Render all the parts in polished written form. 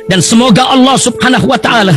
Dan semoga Allah subhanahu wa ta'ala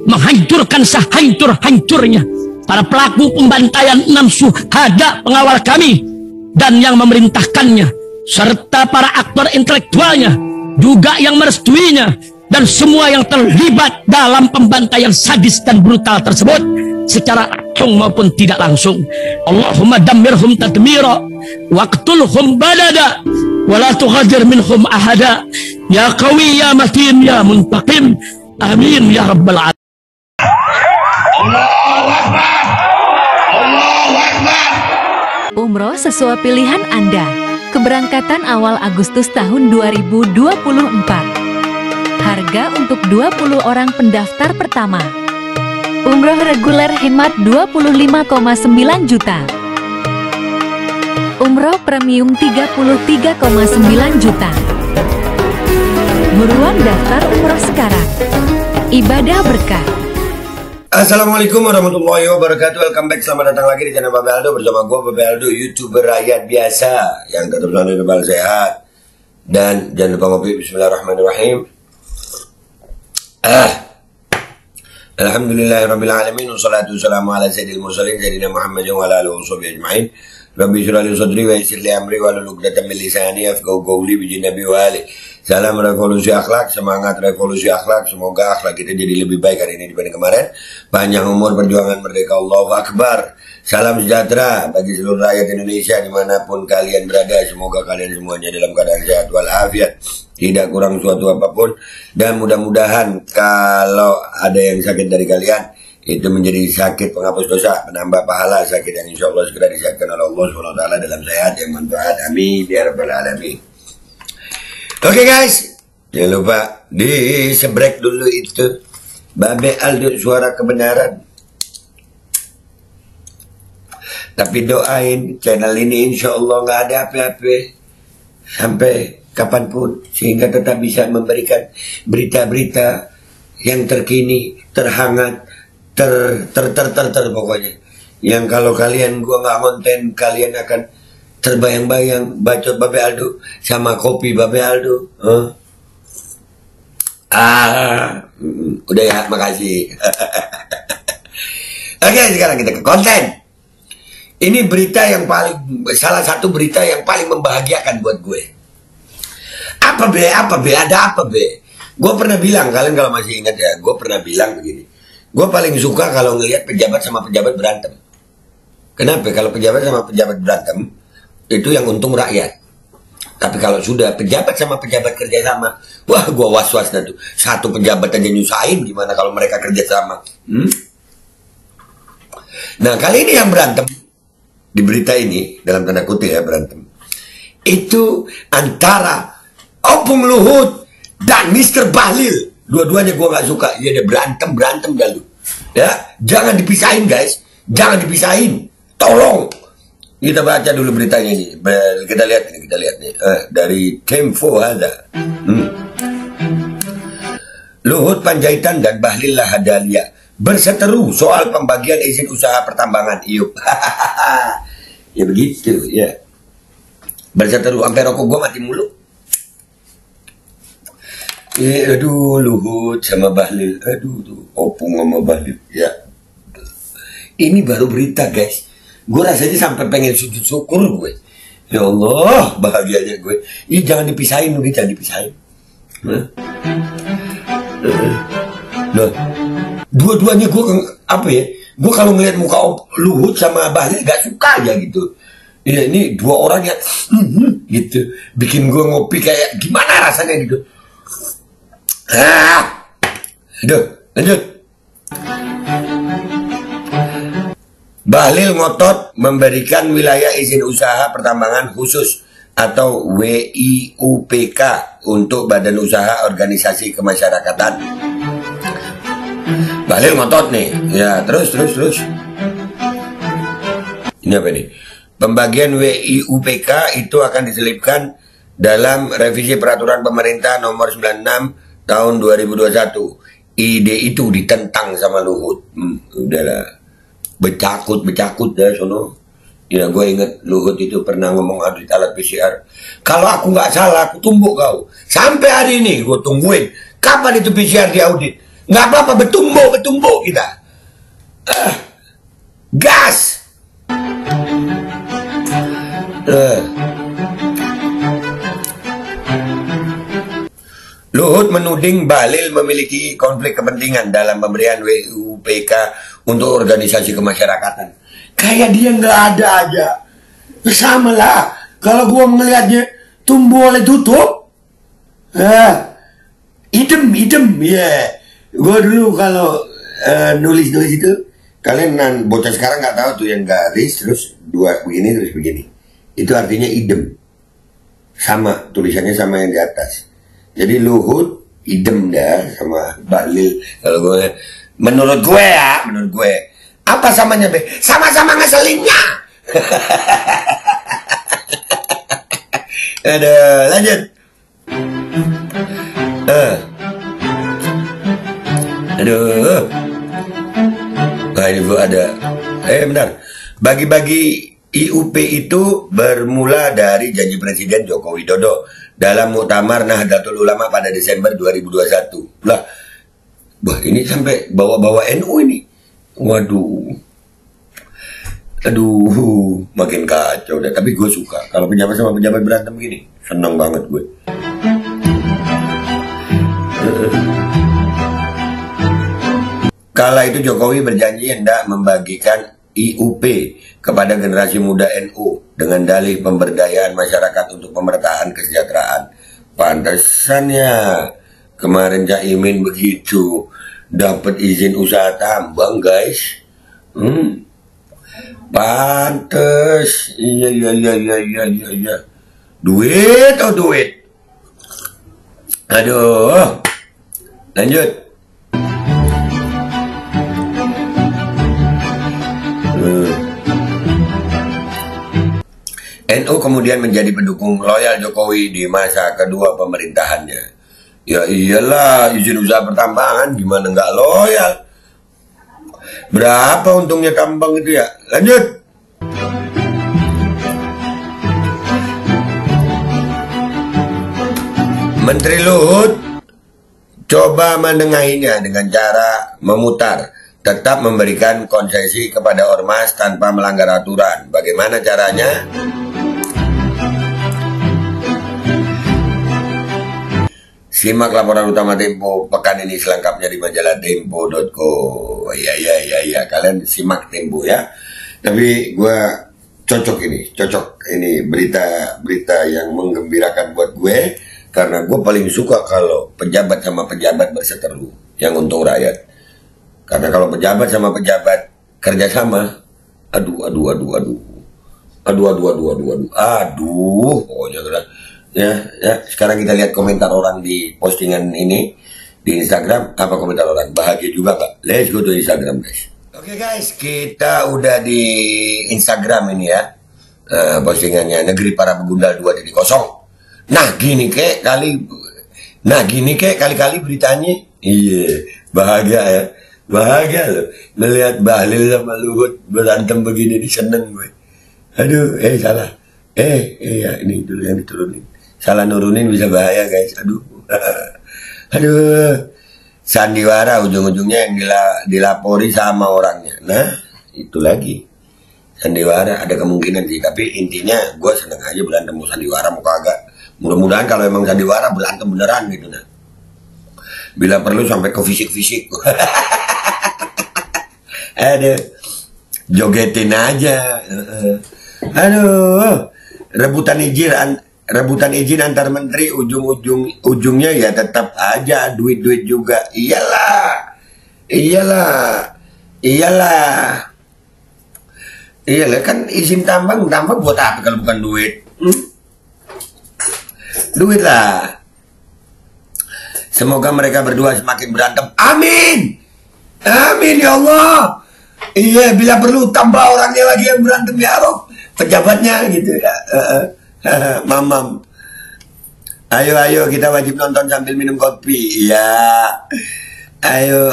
menghancurkan sehancur-hancurnya para pelaku pembantaian 6 syuhada pengawal kami dan yang memerintahkannya, serta para aktor intelektualnya juga yang merestuinya, dan semua yang terlibat dalam pembantaian sadis dan brutal tersebut secara langsung maupun tidak langsung. Allahumma dammirhum tadmira waqtulhum badada wala tughadir minhum ahada ya qawi ya matin ya muntaqim amin ya rabbal alamin. Allahu Akbar. Allahu Akbar. Umroh sesuai pilihan Anda. Keberangkatan awal Agustus tahun 2024. Harga untuk 20 orang pendaftar pertama. Umroh reguler hemat 25,9 juta. Umroh premium 33,9 juta. Buruan daftar umroh sekarang. Ibadah berkah. Assalamualaikum warahmatullahi wabarakatuh. Welcome back, selamat datang lagi di channel Babe Aldo bersama gue Babe Aldo, YouTuber rakyat biasa yang tetap selalu kebal sehat. Dan jangan lupa ngopi. Bismillahirrahmanirrahim. Alhamdulillahirrabbilalamin. Wassalatu wassalamu ala sayyidil mursalin Sayyidina Muhammad wa ala alihi washabihi ajma'in. Rabbi shrah li sadri wa yassir li amri wa hlul 'uqdatam min lisani yafqahu qawli bi nabi wa ali. Salam revolusi akhlak, semangat revolusi akhlak. Semoga akhlak kita jadi lebih baik hari ini dibanding kemarin. Panjang umur, perjuangan merdeka. Allahu Akbar. Salam sejahtera bagi seluruh rakyat Indonesia dimanapun kalian berada. Semoga kalian semuanya dalam keadaan sehat walafiat, tidak kurang suatu apapun. Dan mudah-mudahan kalau ada yang sakit dari kalian, itu menjadi sakit penghapus dosa, menambah pahala sakit yang insya Allah segera disahkan oleh Allah SWT dalam sehat yang manfaat. Amin ya rabbal alamin. Oke guys, jangan lupa di-sebrek dulu itu Babe Aldo suara kebenaran. Tapi doain channel ini insya Allah nggak ada apa-apa sampai kapanpun, sehingga tetap bisa memberikan berita-berita yang terkini, terhangat, pokoknya. Yang kalau kalian gua nggak konten, kalian akan terbayang-bayang bacot Babe Aldo sama kopi Babe Aldo. Udah ya, makasih. Oke, sekarang kita ke konten. Ini berita yang salah satu berita yang paling membahagiakan buat gue. Apa be? Ada apa be? Gue pernah bilang, kalian kalau masih ingat ya, gue pernah bilang begini. Gue paling suka kalau ngelihat pejabat sama pejabat berantem. Kenapa? Kalau pejabat sama pejabat berantem, itu yang untung rakyat. Tapi kalau sudah pejabat sama pejabat kerjasama, wah gue was-was dah tuh. Satu pejabat aja nyusahin, gimana kalau mereka kerjasama? Nah kali ini yang berantem, di berita ini, dalam tanda kutip ya berantem, itu antara Opung Luhut dan Mr. Bahlil. Dua-duanya gue gak suka. Dia ada berantem dah lu. Ya, jangan dipisahin guys. Jangan dipisahin. Tolong. Kita baca dulu beritanya ini. Kita lihat nih. Dari Tempo ada. Luhut Panjaitan dan Bahlil Lahadalia berseteru soal pembagian izin usaha pertambangan. Iyup. Ya begitu ya. Berseteru sampai rokok gue mati mulu. Aduh, Luhut sama Bahlil. Aduh, Opung sama Bahlil. Ya. Ini baru berita, guys. Gue rasanya sampai pengen sujud syukur gue. Ya Allah, bahagianya gue. Ini jangan dipisahin, jangan dipisahin. Nah, dua-duanya gue apa ya? Gue kalau ngeliat muka Luhut sama Bahlil gak suka aja gitu. Ya, ini dua orang yang gitu. Bikin gue ngopi kayak gimana rasanya gitu. Aduh, lanjut. Bahlil ngotot memberikan wilayah izin usaha pertambangan khusus atau WIUPK untuk badan usaha organisasi kemasyarakatan. Bahlil ngotot nih. Ya, terus. Ini apa nih? Pembagian WIUPK itu akan diselipkan dalam revisi peraturan pemerintah nomor 96 tahun 2021. Ide itu ditentang sama Luhut. Udahlah. Becakut dah sono. Ya, gue inget Luhut itu pernah ngomong audit alat PCR. Kalau aku nggak salah, aku tumbuk kau. Sampai hari ini gue tungguin. Kapan itu PCR diaudit? Nggak apa-apa, bertumbuk kita. Gas. Luhut menuding Bahlil memiliki konflik kepentingan dalam pemberian WUPK untuk organisasi kemasyarakatan. Kayak dia nggak ada aja. Sama lah. Kalau gua melihatnya tumbuh oleh tutup. Idem. Ya. Gua dulu kalau nulis itu, kalian bocah sekarang nggak tahu tuh yang garis terus dua begini terus begini. Itu artinya idem. Sama tulisannya sama yang di atas. Jadi Luhut idem dah sama Bahlil. Kalau gue, menurut gue. Apa samanya, Be? Sama-sama ngeselinnya. Aduh, lanjut. Aduh. Nah, ini gua ada. Bentar. Bagi-bagi IUP itu bermula dari janji Presiden Joko Widodo dalam Muktamar Nahdlatul Ulama pada Desember 2021. Lah, wah ini sampai bawa-bawa NU ini. Waduh, makin kacau deh. Tapi gue suka kalau pejabat sama pejabat berantem gini, seneng banget gue. Kala itu Jokowi berjanji hendak membagikan IUP kepada generasi muda NU dengan dalih pemberdayaan masyarakat untuk pemerataan kesejahteraan. Pantesannya kemarin Caimin begitu. Dapat izin usaha tambang, guys. Pantes. Iya. Duit. Aduh. Lanjut. NU kemudian menjadi pendukung loyal Jokowi di masa kedua pemerintahannya. Ya iyalah, izin usaha pertambangan gimana nggak loyal? Berapa untungnya tambang itu ya? Lanjut. Menteri Luhut coba menengahinya dengan cara memutar, tetap memberikan konsesi kepada ormas tanpa melanggar aturan. Bagaimana caranya? Simak laporan utama Tempo pekan ini selengkapnya di majalah tempo.co. Ya, kalian simak Tempo ya. Tapi gue cocok ini berita yang menggembirakan buat gue, karena gue paling suka kalau pejabat sama pejabat berseteru yang untung rakyat. Karena kalau pejabat sama pejabat kerjasama, aduh, pokoknya ya, sekarang kita lihat komentar orang di postingan ini di Instagram. Apa komentar orang? Bahagia juga Pak. Let's go to Instagram, guys. Oke guys, kita udah di Instagram ini ya. Postingannya Negeri Para Begundal 2.0. Nah gini kek kali-kali beritanya. Iya, bahagia loh melihat Bahlil sama Luhut berantem begini, seneng gue. Aduh, salah. Ya ini dulu yang diturunin. Salah nurunin bisa bahaya guys. Aduh. Sandiwara ujung-ujungnya yang dilapori sama orangnya. Nah itu lagi Sandiwara ada kemungkinan sih. Tapi intinya gue seneng aja berantem sama Sandiwara mau kagak. Mudah-mudahan kalau emang Sandiwara berantem beneran gitu. Nah bila perlu sampai ke fisik-fisik. Aduh, jogetin aja. Aduh, rebutan izin antar menteri, ujungnya ya tetap aja duit juga. Iyalah kan izin tambang buat apa kalau bukan duit? Duit lah. Semoga mereka berdua semakin berantem. Amin ya Allah. Iya, bila perlu tambah orangnya lagi yang berantem ya Rob. Pejabatnya gitu ya. Mamam. Ayo kita wajib nonton sambil minum kopi. Iya. Ayo,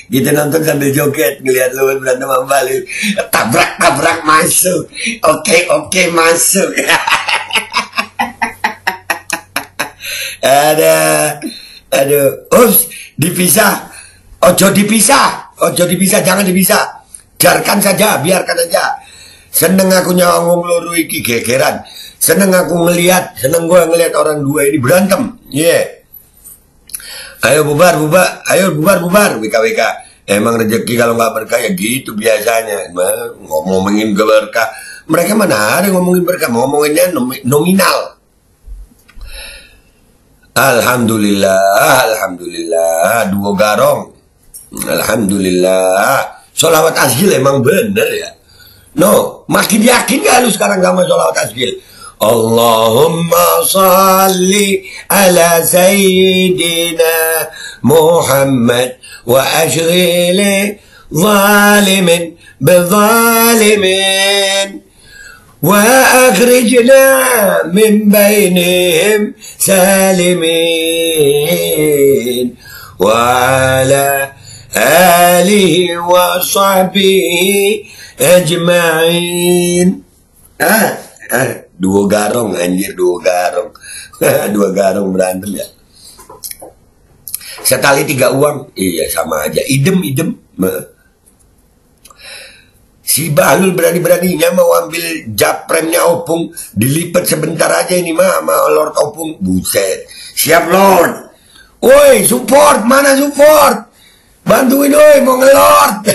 kita nonton sambil joget, ngeliat Luhut berantem sama Bahlil. Tabrak masuk. Oke, masuk. Aduh. Ups, dipisah. Ojo dipisah, jangan dipisah. Biarkan saja. Seneng aku nyawang loro iki gegeran. Seneng gue ngelihat orang dua ini berantem. Ayo bubar, WKWK. Emang rezeki kalau nggak berkah ya gitu biasanya. Ngomongin berkah, mereka mana ada ngomongin berkah, ngomonginnya nominal. Alhamdulillah, dua garong. Alhamdulillah. Sholawat asgil emang bener ya. No, makin yakin gak lu sekarang gak mau sholawat asgil? Allahumma salli ala sayyidina Muhammad wa ashghili zalimin bizalimin wa akhrijna min bainihim salimin wa ala alihi wa sahbihi ajma'in. Dua garong berantem ya. Setali 3 uang. Iya sama aja, idem. Si Bahlul berani-beraninya mau ambil japremnya Opung, dilipat sebentar aja ini sama Lord Opung. Buset, siap Lord. Woi, support, mana support? Bantuin woi, mau ngelord.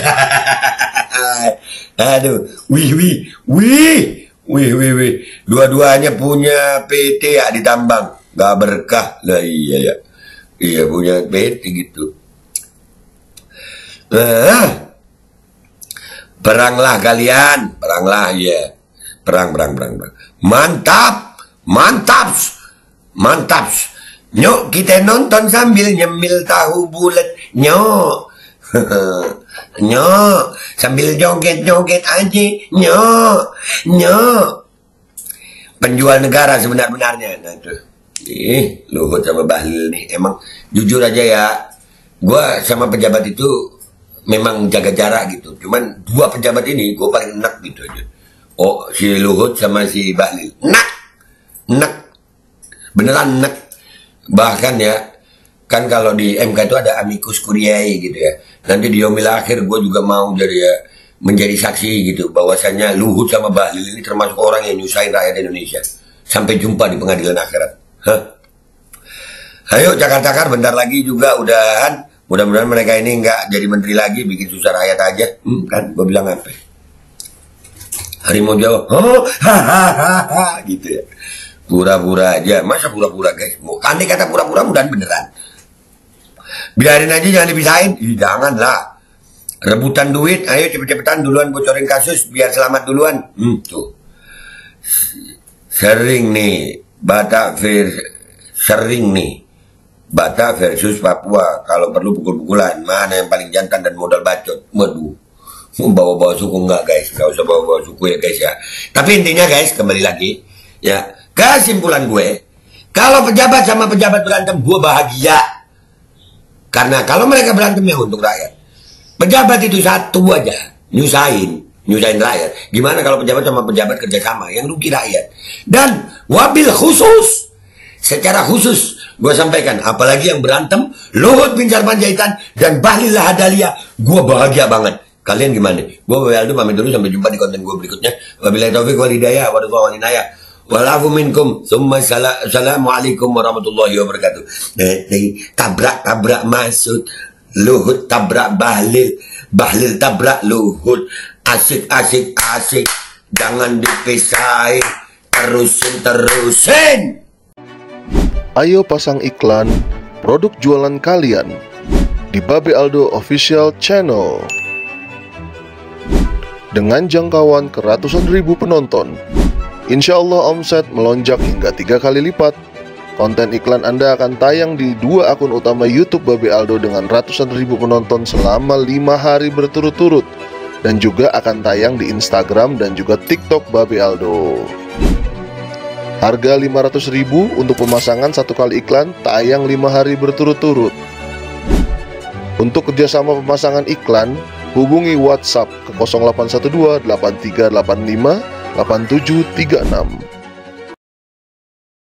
Aduh, wih. Dua-duanya punya PT ya di tambang. Gak berkah lah, iya ya. Iya punya PT gitu. Peranglah kalian, ya. Perang. Mantap. Nyok, kita nonton sambil nyemil tahu bulat. Nyok. Sambil joget-joget aja. Nyok. Penjual negara sebenar-benarnya. Nah tuh. Luhut sama Bahlil nih. Emang jujur aja ya, gua sama pejabat itu memang jaga jarak gitu. Cuman 2 pejabat ini gue paling enak gitu aja. Oh, si Luhut sama si Bahlil. Enak. Beneran enak. Bahkan ya, kan kalau di MK itu ada amicus curiae gitu ya. Nanti di yaumil akhir gue juga mau menjadi saksi gitu, bahwasanya Luhut sama Bahlil ini termasuk orang yang nyusahin rakyat Indonesia. Sampai jumpa di pengadilan akhirat. Ayo cakar-cakar, bentar lagi juga udahan. Mudah-mudahan mereka ini nggak jadi menteri lagi, bikin susah rakyat aja. Kan gue bilang apa? Harimau Jawa, gitu ya. Pura-pura aja, masa pura-pura guys? Andai kata pura-pura, mudahan beneran. Biarin aja, jangan dipisahin. Janganlah. Rebutan duit, ayo cepet-cepetan duluan bocorin kasus biar selamat duluan. Tuh. Sering nih Batak versus Papua. Kalau perlu pukul-pukulan, mana yang paling jantan dan modal bacot. Waduh. Bawa-bawa suku enggak guys, gak usah bawa-bawa suku ya guys ya. Tapi intinya guys, kembali lagi ya, kesimpulan gue, kalau pejabat sama pejabat berantem, gue bahagia. Karena kalau mereka berantem yang untuk rakyat. Pejabat itu satu aja, nyusahin rakyat. Gimana kalau pejabat sama pejabat kerjasama, yang rugi rakyat. Dan wabil khusus, secara khusus gue sampaikan, apalagi yang berantem Luhut bin Sarpanjaitan dan Bahlil Lahadalia, gue bahagia banget. Kalian gimana? Gue Aldo pamit dulu, sampai jumpa di konten gue berikutnya. Wabillahi taufiq wal hidayah, wabillahi walinayah. Walafu minkum, assalamualaikum warahmatullahi wabarakatuh. Tabrak masuk, Luhut tabrak Bahlil, Bahlil tabrak Luhut. Asik, jangan dipisahin, terusin. Ayo pasang iklan produk jualan kalian di Babe Aldo Official Channel. Dengan jangkauan ke ratusan ribu penonton, insya Allah omset melonjak hingga 3 kali lipat. Konten iklan Anda akan tayang di 2 akun utama YouTube Babe Aldo dengan ratusan ribu penonton selama 5 hari berturut-turut, dan juga akan tayang di Instagram dan juga TikTok Babe Aldo. Harga 500.000 untuk pemasangan 1 kali iklan, tayang 5 hari berturut-turut. Untuk kerjasama pemasangan iklan, hubungi WhatsApp ke 0812 8385 8736.